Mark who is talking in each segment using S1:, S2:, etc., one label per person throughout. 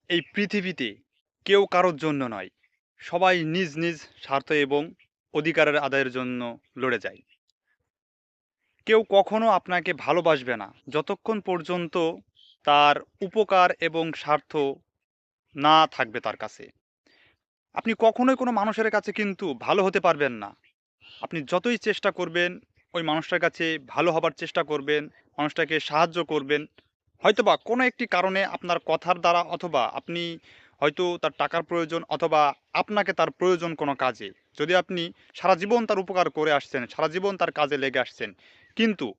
S1: এই পৃথিবীতে কেউ কারোর জন্য নয়। সবাই নিজ নিজ স্বার্থ এবং অধিকারের আদায়ের জন্য লড়ে যায়। কেউ কখনো আপনাকে ভালোবাসবে না যতক্ষণ পর্যন্ত তার উপকার এবং স্বার্থ না থাকবে তার কাছে। আপনি কখনোই কোনো মানুষের কাছে কিন্তু ভালো হতে পারবেন না। আপনি যতই চেষ্টা করবেন, ওই মানুষটার কাছে ভালো হবার চেষ্টা করবেন, মানুষটাকে সাহায্য করবেন। হয়তোবা কোনো একটি কারণে আপনার কথার দ্বারা অথবা আপনি হয়তো তার টাকার প্রয়োজন অথবা আপনাকে তার প্রয়োজন কোনো কাজে। যদি আপনি সারা জীবন তার উপকার করে আসছেন, সারা জীবন তার কাজে লেগে আসছেন। কিন্তু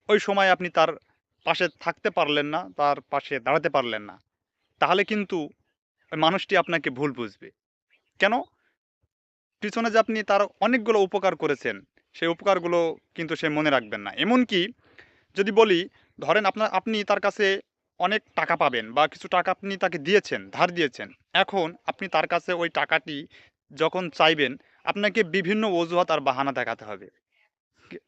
S1: ওই সময় আপনি তার পাশে থাকতে পারলেন না, তার পাশে দাঁড়াতে পারলেন না। তাহলে কিন্তু ওই মানুষটি আপনাকে ভুল বুঝবে। কেন? পিছনে যে আপনি তার অনেকগুলো উপকার করেছেন, সেই উপকারগুলো কিন্তু সে মনে রাখবেন না। এমনকি যদি বলি, ধরেন আপনি তার কাছে অনেক টাকা পাবেন বা কিছু টাকা আপনি তাকে দিয়েছেন, ধার দিয়েছেন। এখন আপনি তার কাছে ওই টাকাটি যখন চাইবেন, আপনাকে বিভিন্ন অজুহাত আর বাহানা দেখাতে হবে। কে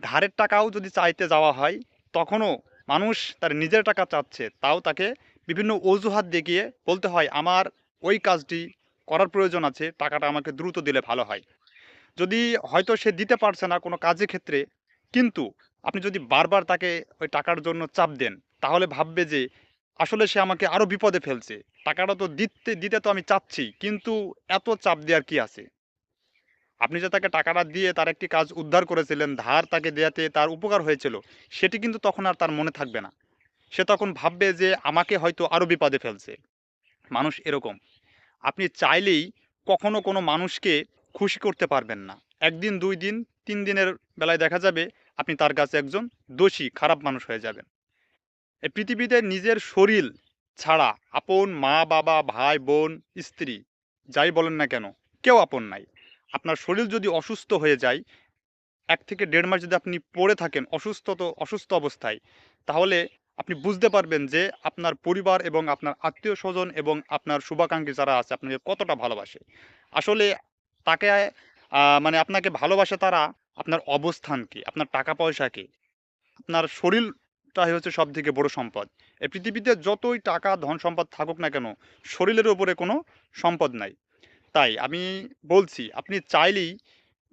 S1: ধারের টাকাও যদি চাইতে যাওয়া হয়, তখনও মানুষ তার নিজের টাকা চাচ্ছে, তাও তাকে বিভিন্ন অজুহাত দেখিয়ে বলতে হয়, "আমার ওই কাজটি করার প্রয়োজন আছে, টাকাটা আমাকে দ্রুত দিলে ভালো হয়।" যদি হয়তো সে দিতে পারছে না কোনো কাজের ক্ষেত্রে, কিন্তু আপনি যদি বারবার তাকে ওই টাকার জন্য চাপ দেন, তাহলে ভাববে যে আসলে সে আমাকে আরো বিপদে ফেলছে। টাকাটা তো দিতে তো আমি চাচ্ছি, কিন্তু এত চাপ দেওয়ার কি আছে? আপনি যে তাকে টাকাটা দিয়ে তার একটি কাজ উদ্ধার করেছিলেন, ধার তাকে দেয়াতে তার উপকার হয়েছিল, সেটি কিন্তু তখন আর তার মনে থাকবে না। সে তখন ভাববে যে আমাকে হয়তো আরো বিপদে ফেলছে। মানুষ এরকম। আপনি চাইলেই কখনো কোনো মানুষকে খুশি করতে পারবেন না। ১ দিন, ২ দিন, ৩ দিনের বেলায় দেখা যাবে আপনি তার কাছে একজন দোষী, খারাপ মানুষ হয়ে যাবেন। এই পৃথিবীতে নিজের শরীর ছাড়া আপন মা-বাবা, ভাই-বোন, স্ত্রী যাই বলেন না কেন, কেউ আপন নাই। আপনার শরীর যদি অসুস্থ হয়ে যায়, ১ থেকে ১.৫ মাস যদি আপনি পড়ে থাকেন অসুস্থ অবস্থায়, তাহলে আপনি বুঝতে পারবেন যে আপনার পরিবার এবং আপনার আত্মীয়স্বজন এবং আপনার শুভাকাঙ্ক্ষী যারা আছে আপনাকে কতটা ভালোবাসে। আসলে তাকে মানে আপনাকে ভালোবাসে তারা আপনার অবস্থান কি, আপনার টাকা-পয়সা কি, আপনার শরীরটাই হচ্ছে সবথেকে বড় সম্পদ। এই পৃথিবীতে যতই টাকা, ধন-সম্পদ থাকুক না কেন, শরীরের উপরে কোনো সম্পদ নাই। তাই আমি বলছি, আপনি চাইলেই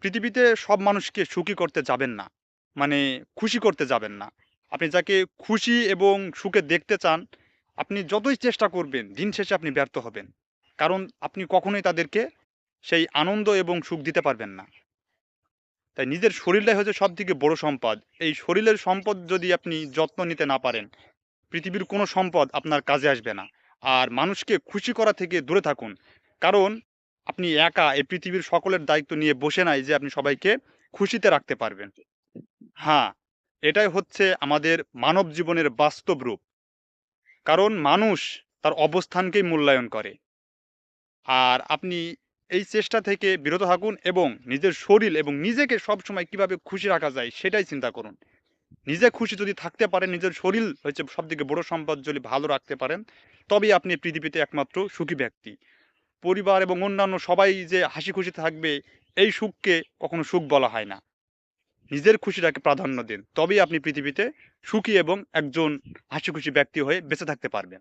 S1: পৃথিবীতে সব মানুষকে সুখী করতে যাবেন না। মানে খুশি করতে যাবেন না। আপনি যাকে খুশি এবং সুখে দেখতে চান, আপনি যতই চেষ্টা করবেন, দিন শেষে আপনি ব্যর্থ হবেন। কারণ আপনি কখনোই তাদেরকে সেই আনন্দ এবং সুখ দিতে পারবেন না। তাই নিজের শরীরটাই হচ্ছে সবথেকে বড় সম্পদ। এই শরীরের সম্পদ যদি আপনি যত্ন নিতে না পারেন, পৃথিবীর কোনো সম্পদ আপনার কাজে আসবে না। আর মানুষকে খুশি করা থেকে দূরে থাকুন। কারণ আপনি একা এই পৃথিবীর সকলের দায়িত্ব নিয়ে বসে নাই যে আপনি সবাইকে খুশিতে রাখতে পারবেন। হ্যাঁ, এটাই হচ্ছে আমাদের মানব জীবনের বাস্তব রূপ। কারণ মানুষ তার অবস্থানকেই মূল্যায়ন করে। আর আপনি এই চেষ্টা থেকে বিরত থাকুন এবং নিজের শরীর এবং নিজেকে সবসময় কিভাবে খুশি রাখা যায় সেটাই চিন্তা করুন। নিজে খুশি যদি থাকতে পারেন, নিজের শরীর হচ্ছে সবথেকে বড় সম্পদ যদি ভালো রাখতে পারেন, তবেই আপনি পৃথিবীতে একমাত্র সুখী ব্যক্তি। পরিবার এবং অন্যান্য সবাই যে হাসি খুশি থাকবে, এই সুখকে কখনো সুখ বলা হয় না। নিজের খুশিটাকে প্রাধান্য দিন। তবেই আপনি পৃথিবীতে সুখী এবং একজন হাসিখুশি ব্যক্তি হয়ে বেঁচে থাকতে পারবেন।